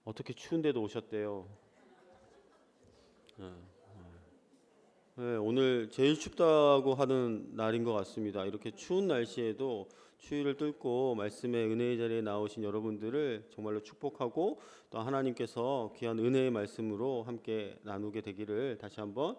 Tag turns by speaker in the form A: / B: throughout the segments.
A: 어떻게 추운데도 오셨대요. 네, 네, 오늘 제일 춥다고 하는 날인 것 같습니다. 이렇게 추운 날씨에도 추위를 뚫고 말씀의 은혜의 자리에 나오신 여러분들을 정말로 축복하고 또 하나님께서 귀한 은혜의 말씀으로 함께 나누게 되기를 다시 한번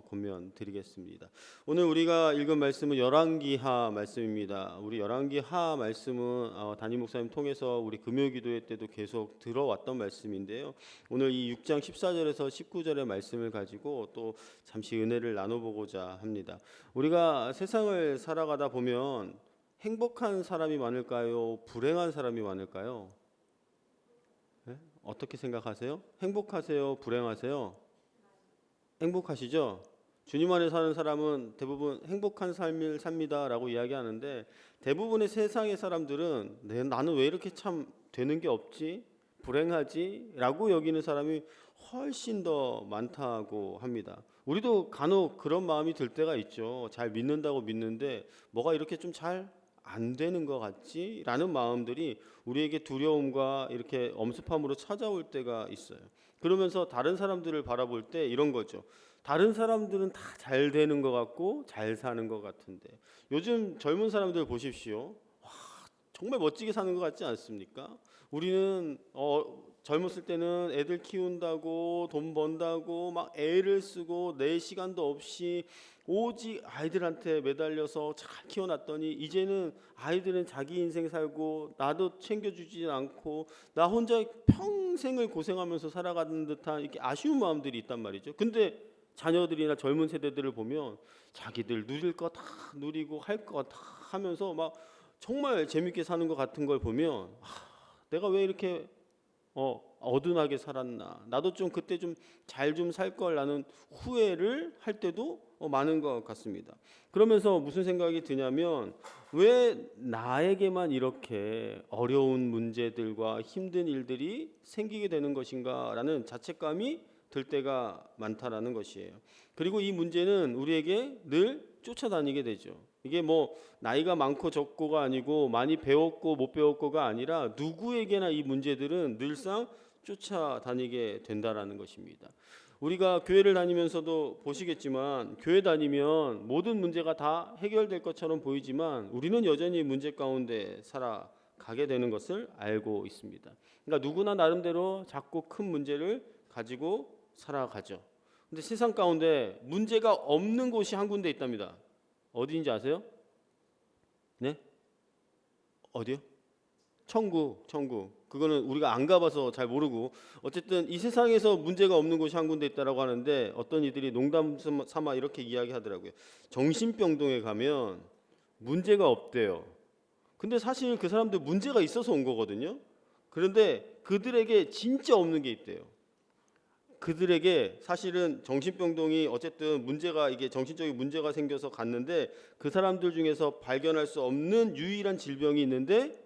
A: 권면 드리겠습니다. 오늘 우리가 읽은 말씀은 열왕기하 말씀입니다. 우리 열왕기하 말씀은 담임 목사님 통해서 우리 금요기도회 때도 계속 들어왔던 말씀인데요. 오늘 이 6장 14절에서 19절의 말씀을 가지고 또 잠시 은혜를 나눠보고자 합니다. 우리가 세상을 살아가다 보면 행복한 사람이 많을까요? 불행한 사람이 많을까요? 네? 어떻게 생각하세요? 행복하세요? 불행하세요? 행복하시죠? 주님 안에 사는 사람은 대부분 행복한 삶을 삽니다라고 이야기하는데 대부분의 세상의 사람들은 나는 왜 이렇게 참 되는 게 없지? 불행하지? 라고 여기는 사람이 훨씬 더 많다고 합니다. 우리도 간혹 그런 마음이 들 때가 있죠. 잘 믿는다고 믿는데 뭐가 이렇게 좀 잘 안 되는 것 같지? 라는 마음들이 우리에게 두려움과 이렇게 엄습함으로 찾아올 때가 있어요. 그러면서 다른 사람들을 바라볼 때 이런 거죠. 다른 사람들은 다 잘 되는 것 같고 잘 사는 것 같은데 요즘 젊은 사람들 보십시오. 와, 정말 멋지게 사는 것 같지 않습니까? 우리는 젊었을 때는 애들 키운다고 돈 번다고 막 애를 쓰고 내 시간도 없이 오직 아이들한테 매달려서 잘 키워놨더니 이제는 아이들은 자기 인생 살고 나도 챙겨주지 않고 나 혼자 평생을 고생하면서 살아가는 듯한 이렇게 아쉬운 마음들이 있단 말이죠. 근데 자녀들이나 젊은 세대들을 보면 자기들 누릴 거 다 누리고 할 거 다 하면서 막 정말 재밌게 사는 것 같은 걸 보면 내가 왜 이렇게 어둔하게 살았나, 나도 좀 그때 좀 잘 좀 살 걸 라는 후회를 할 때도 많은 것 같습니다. 그러면서 무슨 생각이 드냐면 왜 나에게만 이렇게 어려운 문제들과 힘든 일들이 생기게 되는 것인가 라는 자책감이 들 때가 많다라는 것이에요. 그리고 이 문제는 우리에게 늘 쫓아다니게 되죠. 이게 뭐 나이가 많고 적고가 아니고 많이 배웠고 못 배웠고가 아니라 누구에게나 이 문제들은 늘상 쫓아다니게 된다라는 것입니다. 우리가 교회를 다니면서도 보시겠지만 교회 다니면 모든 문제가 다 해결될 것처럼 보이지만 우리는 여전히 문제 가운데 살아가게 되는 것을 알고 있습니다. 그러니까 누구나 나름대로 작고 큰 문제를 가지고 살아가죠. 근데 세상 가운데 문제가 없는 곳이 한 군데 있답니다. 어디인지 아세요? 네? 어디요? 천국. 그거는 우리가 안 가봐서 잘 모르고 어쨌든 이 세상에서 문제가 없는 곳이 한 군데 있다라고 하는데 어떤 이들이 농담 삼아 이렇게 이야기하더라고요. 정신병동에 가면 문제가 없대요. 근데 사실 그 사람들 문제가 있어서 온 거거든요. 그런데 그들에게 진짜 없는 게 있대요. 그들에게 사실은 정신병동이 어쨌든 문제가 이게 정신적인 문제가 생겨서 갔는데 그 사람들 중에서 발견할 수 없는 유일한 질병이 있는데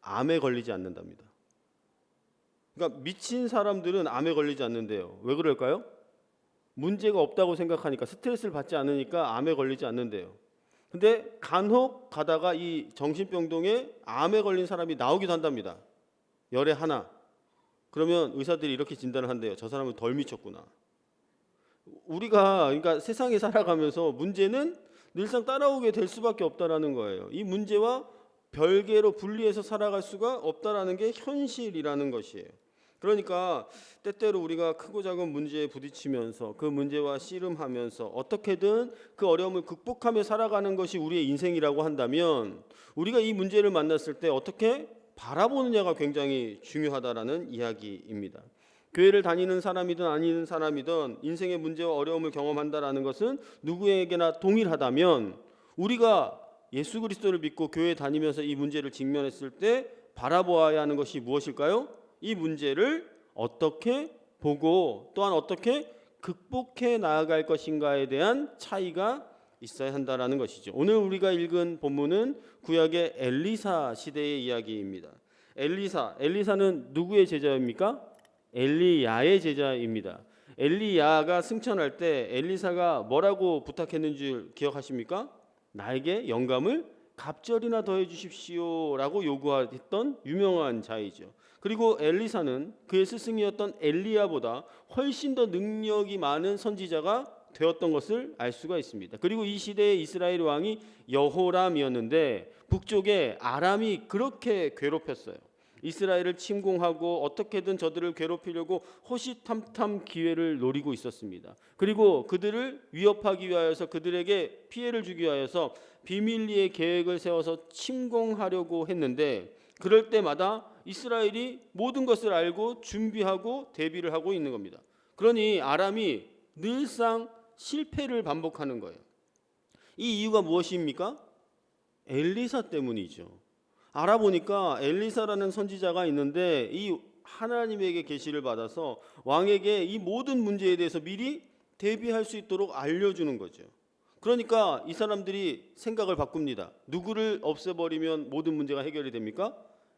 A: 암에 걸리지 않는답니다. 그러니까 미친 사람들은 암에 걸리지 않는데요. 왜 그럴까요? 문제가 없다고 생각하니까 스트레스를 받지 않으니까 암에 걸리지 않는데요. 근데 간혹 가다가 이 정신병동에 암에 걸린 사람이 나오기도 한답니다. 열에 하나. 그러면 의사들이 이렇게 진단을 한대요. 저 사람은 덜 미쳤구나. 우리가 그러니까 세상에 살아가면서 문제는 늘상 따라오게 될 수밖에 없다라는 거예요. 이 문제와 별개로 분리해서 살아갈 수가 없다라는 게 현실이라는 것이에요. 그러니까 때때로 우리가 크고 작은 문제에 부딪히면서 그 문제와 씨름하면서 어떻게든 그 어려움을 극복하며 살아가는 것이 우리의 인생이라고 한다면 우리가 이 문제를 만났을 때 어떻게 바라보느냐가 굉장히 중요하다라는 이야기입니다. 교회를 다니는 사람이든 아니는 사람이든 인생의 문제와 어려움을 경험한다라는 것은 누구에게나 동일하다면 우리가 예수 그리스도를 믿고 교회 다니면서 이 문제를 직면했을 때 바라보아야 하는 것이 무엇일까요? 이 문제를 어떻게 보고 또한 어떻게 극복해 나아갈 것인가에 대한 차이가 있어야 한다라는 것이죠. 오늘 우리가 읽은 본문은 구약의 엘리사 시대의 이야기입니다. 엘리사는 누구의 제자입니까? 엘리야의 제자입니다. 엘리야가 승천할 때 엘리사가 뭐라고 부탁했는 줄 기억하십니까? 나에게 영감을 갑절이나 더해 주십시오라고 요구했던 유명한 자이죠. 그리고 엘리사는 그의 스승이었던 엘리야보다 훨씬 더 능력이 많은 선지자가 되었던 것을 알 수가 있습니다. 그리고 이 시대의 이스라엘 왕이 여호람이었는데 북쪽에 아람이 그렇게 괴롭혔어요. 이스라엘을 침공하고 어떻게든 저들을 괴롭히려고 호시탐탐 기회를 노리고 있었습니다. 그리고 그들을 위협하기 위하여서 그들에게 피해를 주기 위하여서 비밀리에 계획을 세워서 침공하려고 했는데 그럴 때마다 이스라엘이 모든 것을 알고 준비하고 대비를 하고 있는 겁니다. 그러니 아람이 늘상 실패를 반복하는 거예요. 이 이유가 무엇입니까? 엘리사 때문이죠. 알아보니까 엘리사라는 선지자가 있는데 이 하나님에게 계시를 받아서 왕에게 이 모든 문제에 대해서 미리 대비할 수 있도록 알려주는 거죠. 그러니까 이 사람들이 생각을 바꿉니다. 누구를 없애버리면 모든 문제가 해결이 됩니까?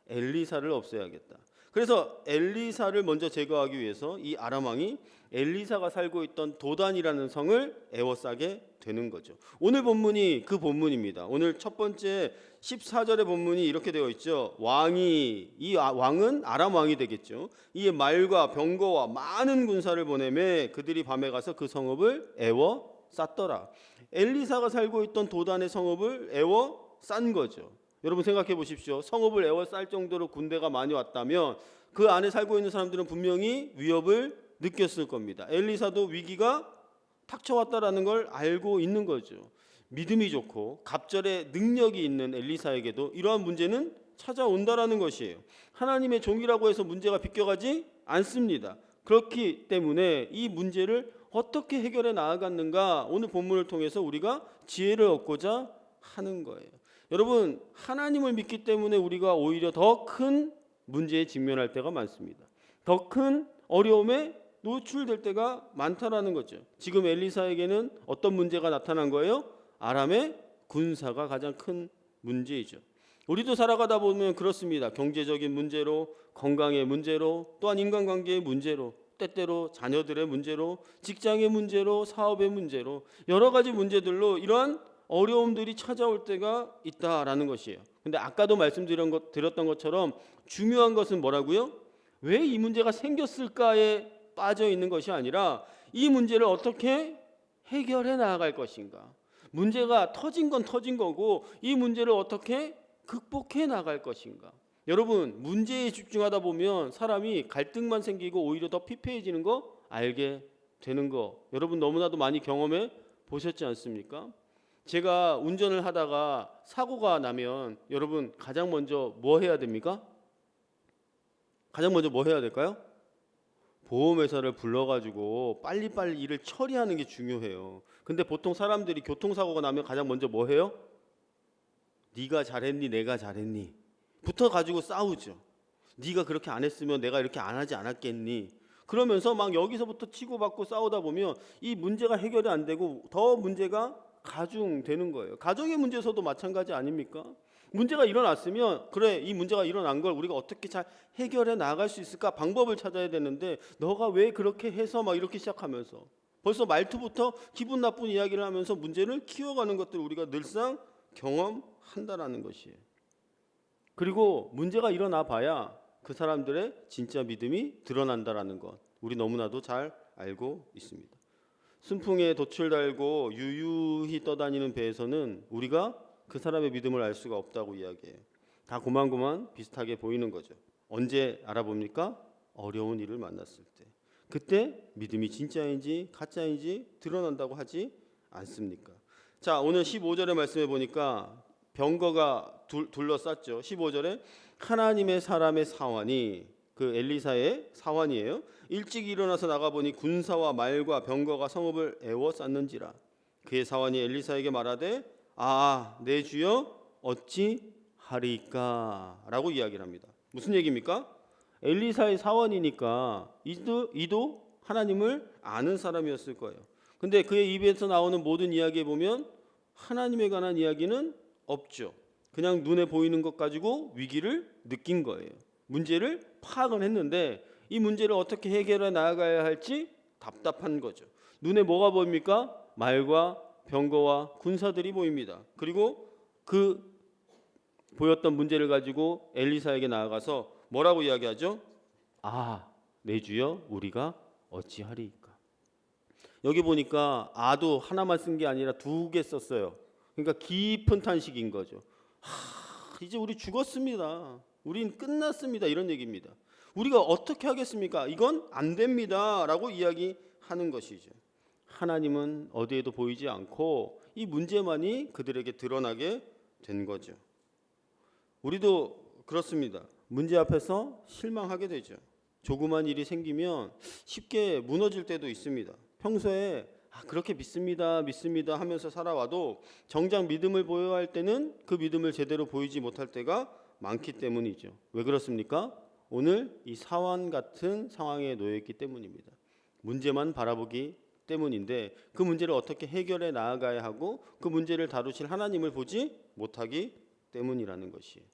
A: 엘리사를 없애야겠다. 그래서 엘리사를 먼저 제거하기 위해서 이 아람 왕이 엘리사가 살고 있던 도단이라는 성을 에워싸게 되는 거죠. 오늘 본문이 그 본문입니다. 오늘 첫 번째 14절의 본문이 이렇게 되어 있죠. 왕은 아람 왕이 되겠죠. 이에 말과 병거와 많은 군사를 보내매 그들이 밤에 가서 그 성읍을 에워쌌더라. 엘리사가 살고 있던 도단의 성읍을 에워싼 거죠. 여러분 생각해 보십시오. 성읍을 에워쌀 정도로 군대가 많이 왔다면 그 안에 살고 있는 사람들은 분명히 위협을 느꼈을 겁니다. 엘리사도 위기가 닥쳐왔다라는 걸 알고 있는 거죠. 믿음이 좋고 갑절의 능력이 있는 엘리사에게도 이러한 문제는 찾아온다라는 것이에요. 하나님의 종이라고 해서 문제가 비껴가지 않습니다. 그렇기 때문에 이 문제를 어떻게 해결해 나아갔는가 오늘 본문을 통해서 우리가 지혜를 얻고자 하는 거예요. 여러분 하나님을 믿기 때문에 우리가 오히려 더 큰 문제에 직면할 때가 많습니다. 더 큰 어려움에 노출될 때가 많다라는 거죠. 지금 엘리사에게는 어떤 문제가 나타난 거예요? 아람의 군사가 가장 큰 문제이죠. 우리도 살아가다 보면 그렇습니다. 경제적인 문제로, 건강의 문제로, 또한 인간관계의 문제로, 때때로 자녀들의 문제로, 직장의 문제로, 사업의 문제로 여러 가지 문제들로 이러한 어려움들이 찾아올 때가 있다라는 것이에요. 근데 아까도 말씀드렸던 것처럼 중요한 것은 뭐라고요? 왜 이 문제가 생겼을까에 빠져 있는 것이 아니라 이 문제를 어떻게 해결해 나아갈 것인가. 문제가 터진 건 터진 거고 이 문제를 어떻게 극복해 나갈 것인가. 여러분 문제에 집중하다 보면 사람이 갈등만 생기고 오히려 더 피폐해지는 거 알게 되는 거 여러분 너무나도 많이 경험해 보셨지 않습니까? 제가 운전을 하다가 사고가 나면 여러분 가장 먼저 뭐 해야 됩니까? 가장 먼저 뭐 해야 될까요? 보험회사를 불러가지고 빨리빨리 일을 처리하는 게 중요해요. 근데 보통 사람들이 교통사고가 나면 가장 먼저 뭐 해요? 네가 잘했니 내가 잘했니 부터 가지고 싸우죠. 네가 그렇게 안 했으면 내가 이렇게 안 하지 않았겠니. 그러면서 막 여기서부터 치고받고 싸우다 보면 이 문제가 해결이 안 되고 더 문제가 가중되는 거예요. 가정의 문제에서도 마찬가지 아닙니까? 문제가 일어났으면 그래 이 문제가 일어난 걸 우리가 어떻게 잘 해결해 나갈 수 있을까 방법을 찾아야 되는데 너가 왜 그렇게 해서 막 이렇게 시작하면서 벌써 말투부터 기분 나쁜 이야기를 하면서 문제를 키워가는 것들을 우리가 늘상 경험한다라는 것이에요. 그리고 문제가 일어나 봐야 그 사람들의 진짜 믿음이 드러난다라는 것 우리 너무나도 잘 알고 있습니다. 순풍에 돛을 달고 유유히 떠다니는 배에서는 우리가 그 사람의 믿음을 알 수가 없다고 이야기해요. 다 고만고만 비슷하게 보이는 거죠. 언제 알아봅니까? 어려운 일을 만났을 때. 그때 믿음이 진짜인지 가짜인지 드러난다고 하지 않습니까? 자, 오늘 15절의 말씀에 보니까 병거가 둘러쌌죠. 15절에 하나님의 사람의 사환이 그 엘리사의 사환이에요. 일찍 일어나서 나가보니 군사와 말과 병거가 성읍을 에워쌌는지라. 그의 사환이 엘리사에게 말하되 내 주여 어찌 하리까 라고 이야기를 합니다. 무슨 얘기입니까? 엘리사의 사환이니까 이도 하나님을 아는 사람이었을 거예요. 근데 그의 입에서 나오는 모든 이야기에 보면 하나님에 관한 이야기는 없죠. 그냥 눈에 보이는 것 가지고 위기를 느낀 거예요. 문제를 파악은 했는데 이 문제를 어떻게 해결해 나아가야 할지 답답한 거죠. 눈에 뭐가 보입니까? 말과 병거와 군사들이 보입니다. 그리고 그 보였던 문제를 가지고 엘리사에게 나아가서 뭐라고 이야기하죠? 내 주여 우리가 어찌하리이까. 여기 보니까 아도 하나만 쓴 게 아니라 두 개 썼어요. 그러니까 깊은 탄식인 거죠. 이제 우리 죽었습니다. 우린 끝났습니다. 이런 얘기입니다. 우리가 어떻게 하겠습니까? 이건 안 됩니다. 라고 이야기하는 것이죠. 하나님은 어디에도 보이지 않고 이 문제만이 그들에게 드러나게 된 거죠. 우리도 그렇습니다. 문제 앞에서 실망하게 되죠. 조그만 일이 생기면 쉽게 무너질 때도 있습니다. 평소에 그렇게 믿습니다 하면서 살아와도 정작 믿음을 보여야 할 때는 그 믿음을 제대로 보이지 못할 때가 많기 때문이죠. 왜 그렇습니까? 오늘 이 사환 같은 상황에 놓여있기 때문입니다. 문제만 바라보기 때문인데 그 문제를 어떻게 해결해 나아가야 하고 그 문제를 다루실 하나님을 보지 못하기 때문이라는 것이에요.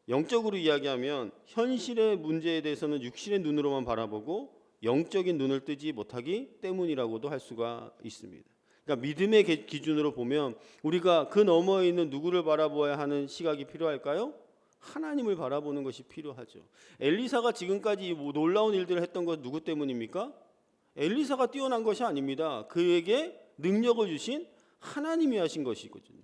A: 영적으로 이야기하면 현실의 문제에 대해서는 육신의 눈으로만 바라보고 영적인 눈을 뜨지 못하기 때문이라고도 할 수가 있습니다. 그러니까 믿음의 기준으로 보면 우리가 그 너머에 있는 누구를 바라보아야 하는 시각이 필요할까요? 하나님을 바라보는 것이 필요하죠. 엘리사가 지금까지 놀라운 일들을 했던 것 누구 때문입니까? 엘리사가 뛰어난 것이 아닙니다. 그에게 능력을 주신 하나님이 하신 것이거든요.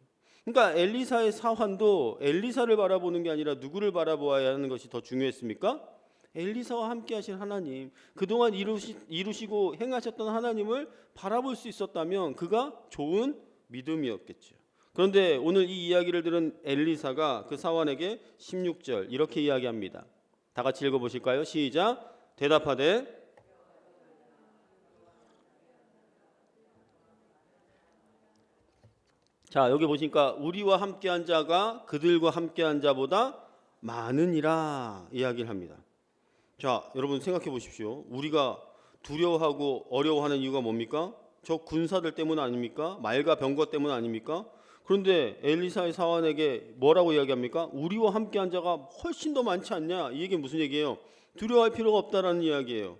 A: 그러니까 엘리사의 사환도 엘리사를 바라보는 게 아니라 누구를 바라보아야 하는 것이 더 중요했습니까? 엘리사와 함께 하신 하나님, 그동안 이루시고 행하셨던 하나님을 바라볼 수 있었다면 그가 좋은 믿음이었겠죠. 그런데 오늘 이 이야기를 들은 엘리사가 그 사환에게 16절 이렇게 이야기합니다. 다 같이 읽어보실까요? 시작. 대답하되 자, 여기 보시니까 우리와 함께한 자가 그들과 함께한 자보다 많으니라 이야기를 합니다. 자, 여러분 생각해 보십시오. 우리가 두려워하고 어려워하는 이유가 뭡니까? 저 군사들 때문 아닙니까? 말과 병거 때문 아닙니까? 그런데 엘리사의 사환에게 뭐라고 이야기합니까? 우리와 함께한 자가 훨씬 더 많지 않냐? 이 얘기는 무슨 얘기예요? 두려워할 필요가 없다라는 이야기예요.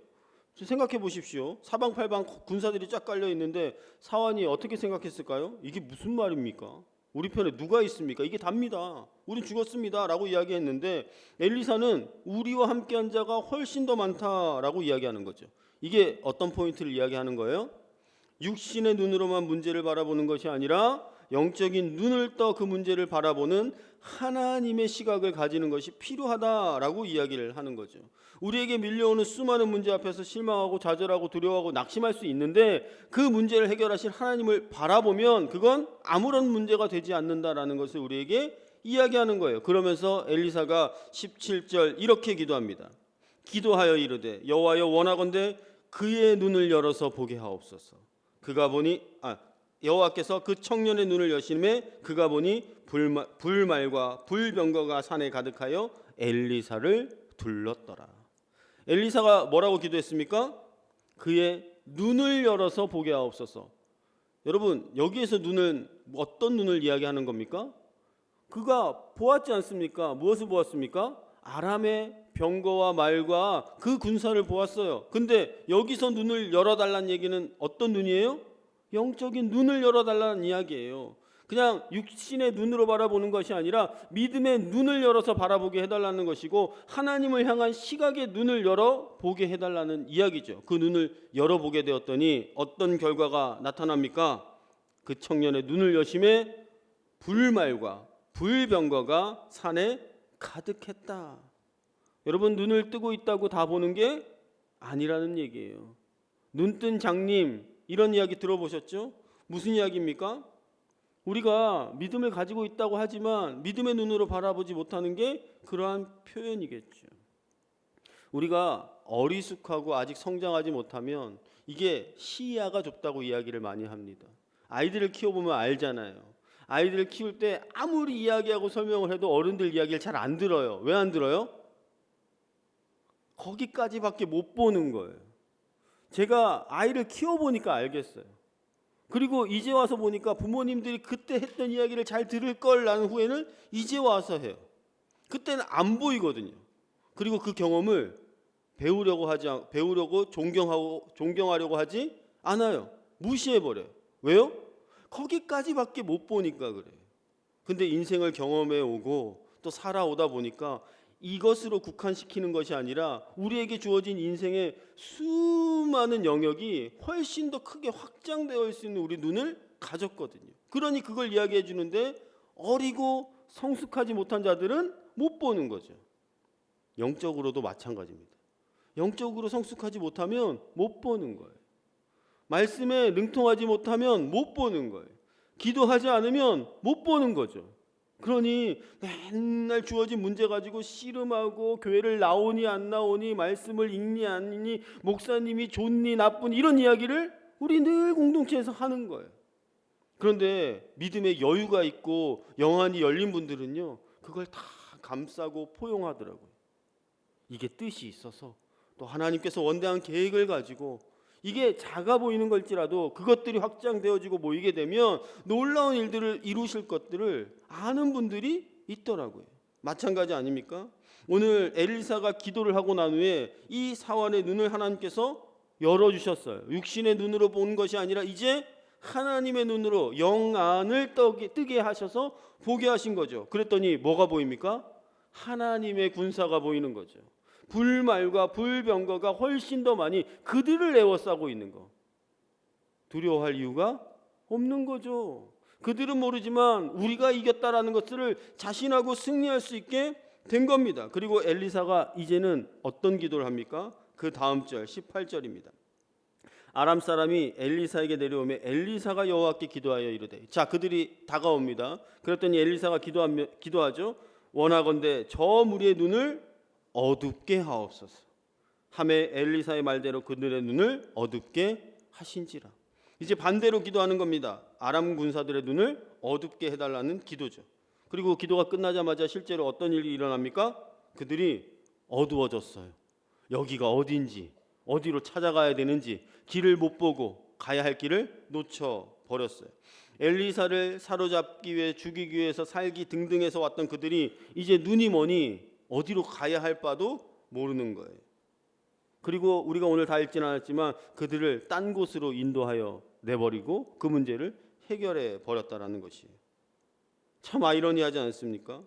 A: 생각해 보십시오. 사방팔방 군사들이 쫙 깔려 있는데 사환이 어떻게 생각했을까요? 이게 무슨 말입니까? 우리 편에 누가 있습니까? 이게 답니다. 우린 죽었습니다 라고 이야기했는데 엘리사는 우리와 함께한 자가 훨씬 더 많다라고 이야기하는 거죠. 이게 어떤 포인트를 이야기하는 거예요? 육신의 눈으로만 문제를 바라보는 것이 아니라 영적인 눈을 떠 그 문제를 바라보는 하나님의 시각을 가지는 것이 필요하다라고 이야기를 하는 거죠. 우리에게 밀려오는 수많은 문제 앞에서 실망하고 좌절하고 두려워하고 낙심할 수 있는데 그 문제를 해결하실 하나님을 바라보면 그건 아무런 문제가 되지 않는다라는 것을 우리에게 이야기하는 거예요. 그러면서 엘리사가 17절 이렇게 기도합니다. 기도하여 이르되 여호와여 원하건대 그의 눈을 열어서 보게 하옵소서. 그가 보니 여호와께서 그 청년의 눈을 여심해 그가 보니 불말과 불병거가 산에 가득하여 엘리사를 둘렀더라. 엘리사가 뭐라고 기도했습니까? 그의 눈을 열어서 보게 하옵소서. 여러분 여기에서 눈은 어떤 눈을 이야기하는 겁니까? 그가 보았지 않습니까? 무엇을 보았습니까? 아람의 병거와 말과 그 군사를 보았어요. 근데 여기서 눈을 열어달라는 얘기는 어떤 눈이에요? 영적인 눈을 열어달라는 이야기예요. 그냥 육신의 눈으로 바라보는 것이 아니라 믿음의 눈을 열어서 바라보게 해달라는 것이고 하나님을 향한 시각의 눈을 열어보게 해달라는 이야기죠. 그 눈을 열어보게 되었더니 어떤 결과가 나타납니까? 그 청년의 눈을 여심해 불말과 불병거가 산에 가득했다. 여러분 눈을 뜨고 있다고 다 보는 게 아니라는 얘기예요. 눈뜬 장님 이런 이야기 들어보셨죠? 무슨 이야기입니까? 우리가 믿음을 가지고 있다고 하지만 믿음의 눈으로 바라보지 못하는 게 그러한 표현이겠죠. 우리가 어리숙하고 아직 성장하지 못하면 이게 시야가 좁다고 이야기를 많이 합니다. 아이들을 키워보면 알잖아요. 아이들을 키울 때 아무리 이야기하고 설명을 해도 어른들 이야기를 잘 안 들어요. 왜 안 들어요? 거기까지밖에 못 보는 거예요. 제가 아이를 키워보니까 알겠어요. 그리고 이제 와서 보니까 부모님들이 그때 했던 이야기를 잘 들을 걸라는 후회는 이제 와서 해요. 그때는 안 보이거든요. 그리고 그 경험을 배우려고 존경하려고 하지 않아요. 무시해버려요. 왜요? 거기까지밖에 못 보니까 그래요. 근데 인생을 경험해 오고 또 살아오다 보니까 이것으로 국한시키는 것이 아니라 우리에게 주어진 인생의 수많은 영역이 훨씬 더 크게 확장되어 있을 수 있는 우리 눈을 가졌거든요. 그러니 그걸 이야기해 주는데 어리고 성숙하지 못한 자들은 못 보는 거죠. 영적으로도 마찬가지입니다. 영적으로 성숙하지 못하면 못 보는 거예요. 말씀에 능통하지 못하면 못 보는 거예요. 기도하지 않으면 못 보는 거죠. 그러니 맨날 주어진 문제 가지고 씨름하고 교회를 나오니 안 나오니 말씀을 읽니 안 읽니 목사님이 좋니 나쁘니 이런 이야기를 우리 늘 공동체에서 하는 거예요. 그런데 믿음의 여유가 있고 영안이 열린 분들은요 그걸 다 감싸고 포용하더라고요. 이게 뜻이 있어서 또 하나님께서 원대한 계획을 가지고 이게 작아 보이는 걸지라도 그것들이 확장되어지고 모이게 되면 놀라운 일들을 이루실 것들을 아는 분들이 있더라고요. 마찬가지 아닙니까? 오늘 엘리사가 기도를 하고 난 후에 이 사환의 눈을 하나님께서 열어주셨어요. 육신의 눈으로 본 것이 아니라 이제 하나님의 눈으로 영안을 뜨게 하셔서 보게 하신 거죠. 그랬더니 뭐가 보입니까? 하나님의 군사가 보이는 거죠. 불말과 불병거가 훨씬 더 많이 그들을 에워싸고 있는 거. 두려워할 이유가 없는 거죠. 그들은 모르지만 우리가 이겼다라는 것을 자신하고 승리할 수 있게 된 겁니다. 그리고 엘리사가 이제는 어떤 기도를 합니까? 그 다음 절 18절입니다. 아람 사람이 엘리사에게 내려오며 엘리사가 여호와께 기도하여 이르되 자 그들이 다가옵니다. 그랬더니 엘리사가 기도하죠. 원하건대 저 무리의 눈을 어둡게 하옵소서. 하매 엘리사의 말대로 그들의 눈을 어둡게 하신지라. 이제 반대로 기도하는 겁니다. 아람 군사들의 눈을 어둡게 해달라는 기도죠. 그리고 기도가 끝나자마자 실제로 어떤 일이 일어납니까? 그들이 어두워졌어요. 여기가 어딘지 어디로 찾아가야 되는지 길을 못 보고 가야 할 길을 놓쳐버렸어요. 엘리사를 사로잡기 위해 죽이기 위해서 살기 등등해서 왔던 그들이 이제 눈이 머니 어디로 가야 할 바도 모르는 거예요. 그리고 우리가 오늘 다 읽지는 않았지만 그들을 딴 곳으로 인도하여 내버리고 그 문제를 해결해 버렸다라는 것이에요. 참 아이러니하지 않습니까?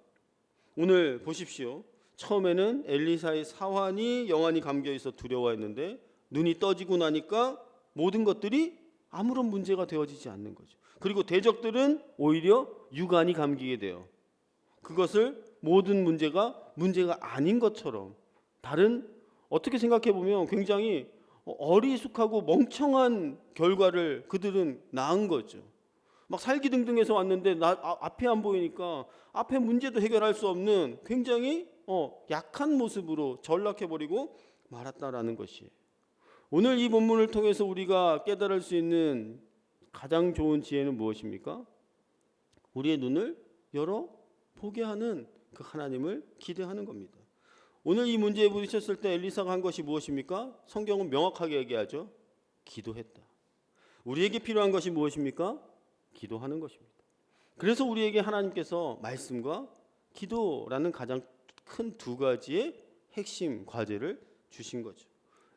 A: 오늘 보십시오. 처음에는 엘리사의 사환이 영안이 감겨 있어 두려워했는데 눈이 떠지고 나니까 모든 것들이 아무런 문제가 되어지지 않는 거죠. 그리고 대적들은 오히려 유관이 감기게 돼요. 그것을 모든 문제가 아닌 것처럼 다른 어떻게 생각해 보면 굉장히 어리숙하고 멍청한 결과를 그들은 낳은 거죠. 막 살기등등해서 왔는데 앞에 안 보이니까 앞에 문제도 해결할 수 없는 굉장히 약한 모습으로 전락해버리고 말았다라는 것이에요. 오늘 이 본문을 통해서 우리가 깨달을 수 있는 가장 좋은 지혜는 무엇입니까? 우리의 눈을 열어 보게 하는 그 하나님을 기대하는 겁니다. 오늘 이 문제에 부딪혔을 때 엘리사가 한 것이 무엇입니까? 성경은 명확하게 얘기하죠. 기도했다. 우리에게 필요한 것이 무엇입니까? 기도하는 것입니다. 그래서 우리에게 하나님께서 말씀과 기도라는 가장 큰 두 가지의 핵심 과제를 주신 거죠.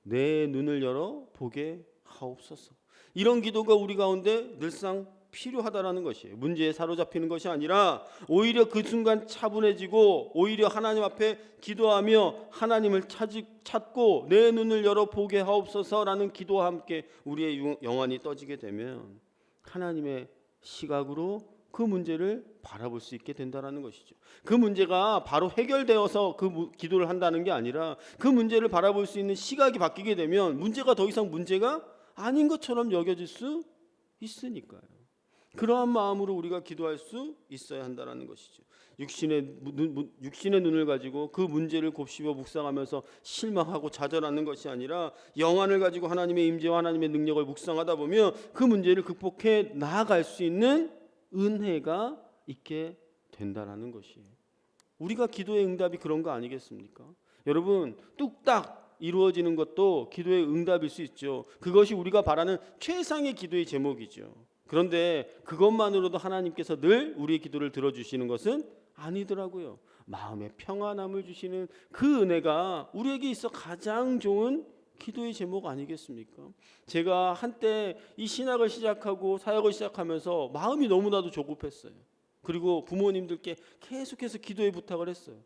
A: 내 눈을 열어 보게 하옵소서. 이런 기도가 우리 가운데 늘상 필요하다라는 것이에요. 문제에 사로잡히는 것이 아니라 오히려 그 순간 차분해지고 오히려 하나님 앞에 기도하며 하나님을 찾고 내 눈을 열어 보게 하옵소서라는 기도와 함께 우리의 영안이 떠지게 되면 하나님의 시각으로 그 문제를 바라볼 수 있게 된다는 것이죠. 그 문제가 바로 해결되어서 그 기도를 한다는 게 아니라 그 문제를 바라볼 수 있는 시각이 바뀌게 되면 문제가 더 이상 문제가 아닌 것처럼 여겨질 수 있으니까요. 그러한 마음으로 우리가 기도할 수 있어야 한다는 것이죠. 육신의 눈을 가지고 그 문제를 곱씹어 묵상하면서 실망하고 좌절하는 것이 아니라 영안을 가지고 하나님의 임재와 하나님의 능력을 묵상하다 보면 그 문제를 극복해 나아갈 수 있는 은혜가 있게 된다는 것이에요. 우리가 기도의 응답이 그런 거 아니겠습니까? 여러분 뚝딱 이루어지는 것도 기도의 응답일 수 있죠. 그것이 우리가 바라는 최상의 기도의 제목이죠. 그런데 그것만으로도 하나님께서 늘 우리의 기도를 들어주시는 것은 아니더라고요. 마음의 평안함을 주시는 그 은혜가 우리에게 있어 가장 좋은 기도의 제목 아니겠습니까? 제가 한때 이 신학을 시작하고 사역을 시작하면서 마음이 너무나도 조급했어요. 그리고 부모님들께 계속해서 기도의 부탁을 했어요.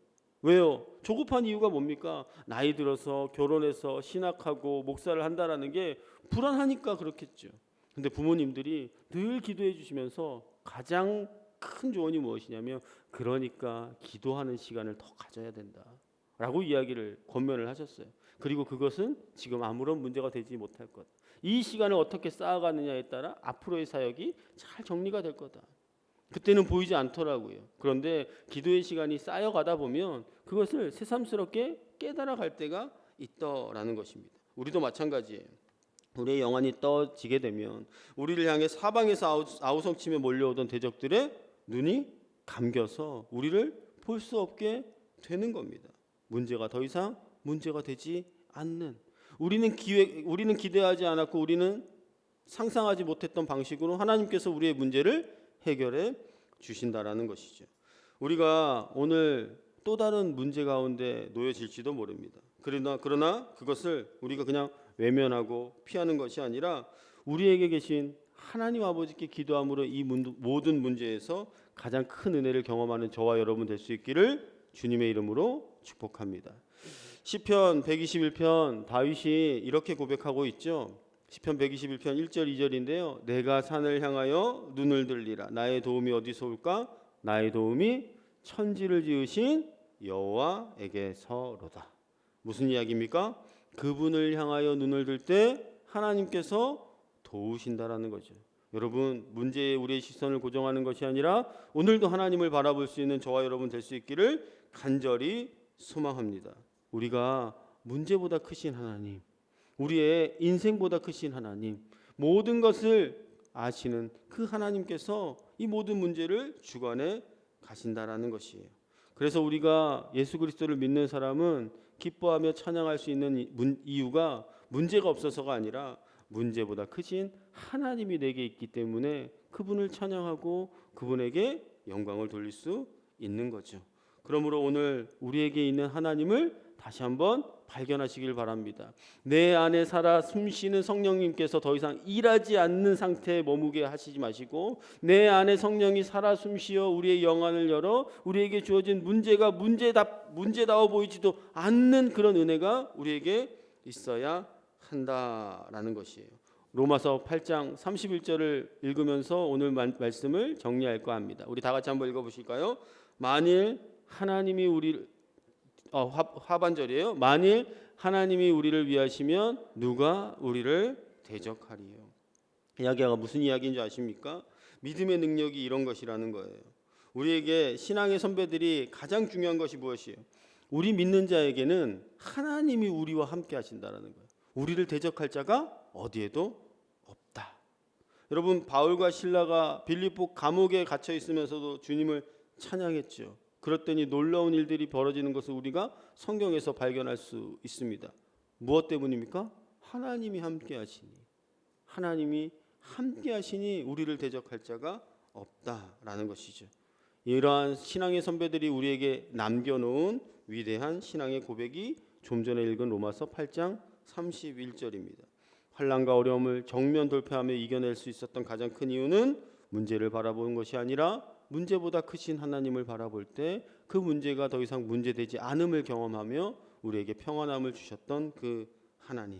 A: 왜요? 조급한 이유가 뭡니까? 나이 들어서 결혼해서 신학하고 목사를 한다라는 게 불안하니까 그렇겠죠. 근데 부모님들이 늘 기도해 주시면서 가장 큰 조언이 무엇이냐면, 그러니까 기도하는 시간을 더 가져야 된다 라고 이야기를 권면을 하셨어요. 그리고 그것은 지금 아무런 문제가 되지 못할 것. 이 시간을 어떻게 쌓아가느냐에 따라 앞으로의 사역이 잘 정리가 될 거다. 그때는 보이지 않더라고요. 그런데 기도의 시간이 쌓여가다 보면 그것을 새삼스럽게 깨달아 갈 때가 있더라는 것입니다. 우리도 마찬가지예요. 우리의 영안이 떠지게 되면 우리를 향해 사방에서 아우성치며 몰려오던 대적들의 눈이 감겨서 우리를 볼 수 없게 되는 겁니다. 문제가 더 이상 문제가 되지 않는, 우리는 기대하지 않았고 우리는 상상하지 못했던 방식으로 하나님께서 우리의 문제를 해결해 주신다라는 것이죠. 우리가 오늘 또 다른 문제 가운데 놓여질지도 모릅니다. 그러나 그것을 우리가 그냥 외면하고 피하는 것이 아니라 우리에게 계신 하나님 아버지께 기도함으로 이 모든 문제에서 가장 큰 은혜를 경험하는 저와 여러분 될 수 있기를 주님의 이름으로 축복합니다. 시편 121편 다윗이 이렇게 고백하고 있죠. 시편 121편 1절 2절인데요. 내가 산을 향하여 눈을 들리라. 나의 도움이 어디서 올까? 나의 도움이 천지를 지으신 여호와에게서로다. 무슨 이야기입니까? 그분을 향하여 눈을 들 때 하나님께서 도우신다라는 거죠. 여러분, 문제에 우리의 시선을 고정하는 것이 아니라 오늘도 하나님을 바라볼 수 있는 저와 여러분 될 수 있기를 간절히 소망합니다. 우리가 문제보다 크신 하나님, 우리의 인생보다 크신 하나님, 모든 것을 아시는 그 하나님께서 이 모든 문제를 주관해 가신다라는 것이에요. 그래서 우리가 예수 그리스도를 믿는 사람은 기뻐하며 찬양할 수 있는 이유가 문제가 없어서가 아니라 문제보다 크신 하나님이 내게 있기 때문에 그분을 찬양하고 그분에게 영광을 돌릴 수 있는 거죠. 그러므로 오늘 우리에게 있는 하나님을 다시 한번 발견하시길 바랍니다. 내 안에 살아 숨쉬는 성령님께서 더 이상 일하지 않는 상태에 머무게 하시지 마시고, 내 안에 성령이 살아 숨쉬어 우리의 영안을 열어 우리에게 주어진 문제가 문제다워 보이지도 않는 그런 은혜가 우리에게 있어야 한다라는 것이에요. 로마서 8장 31절을 읽으면서 오늘 말씀을 정리할까 합니다. 우리 다 같이 한번 읽어보실까요? 만일 하나님이 하반절이에요. 만일 하나님이 우리를 위하시면 누가 우리를 대적하리요. 이야기가 무슨 이야기인지 아십니까? 믿음의 능력이 이런 것이라는 거예요. 우리에게 신앙의 선배들이 가장 중요한 것이 무엇이에요? 우리 믿는 자에게는 하나님이 우리와 함께 하신다라는 거예요. 우리를 대적할 자가 어디에도 없다. 여러분, 바울과 실라가 빌립보 감옥에 갇혀 있으면서도 주님을 찬양했죠. 그랬더니 놀라운 일들이 벌어지는 것을 우리가 성경에서 발견할 수 있습니다. 무엇 때문입니까? 하나님이 함께 하시니, 하나님이 함께 하시니 우리를 대적할 자가 없다라는 것이죠. 이러한 신앙의 선배들이 우리에게 남겨놓은 위대한 신앙의 고백이 좀 전에 읽은 로마서 8장 31절입니다. 환난과 어려움을 정면 돌파하며 이겨낼 수 있었던 가장 큰 이유는 문제를 바라보는 것이 아니라 문제보다 크신 하나님을 바라볼 때 그 문제가 더 이상 문제되지 않음을 경험하며 우리에게 평안함을 주셨던 그 하나님,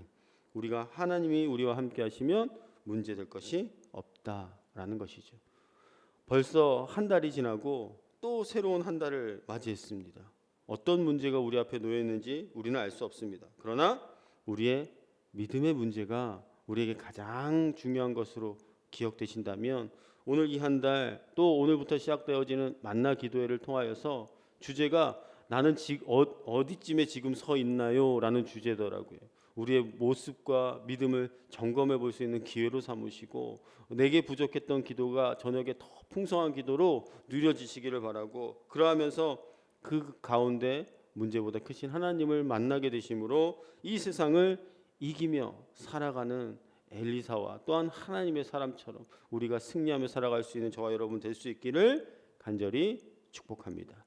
A: 우리가 하나님이 우리와 함께 하시면 문제될 것이 없다라는 것이죠. 벌써 한 달이 지나고 또 새로운 한 달을 맞이했습니다. 어떤 문제가 우리 앞에 놓여 있는지 우리는 알 수 없습니다. 그러나 우리의 믿음의 문제가 우리에게 가장 중요한 것으로 기억되신다면 오늘 이 한 달, 또 오늘부터 시작되어지는 만나 기도회를 통하여서 주제가 나는 어디쯤에 지금 서 있나요? 라는 주제더라고요. 우리의 모습과 믿음을 점검해 볼 수 있는 기회로 삼으시고, 내게 부족했던 기도가 저녁에 더 풍성한 기도로 누려지시기를 바라고, 그러하면서 그 가운데 문제보다 크신 하나님을 만나게 되심으로 이 세상을 이기며 살아가는 엘리사와 또한 하나님의 사람처럼 우리가 승리하며 살아갈 수 있는 저와 여러분 될 수 있기를 간절히 축복합니다.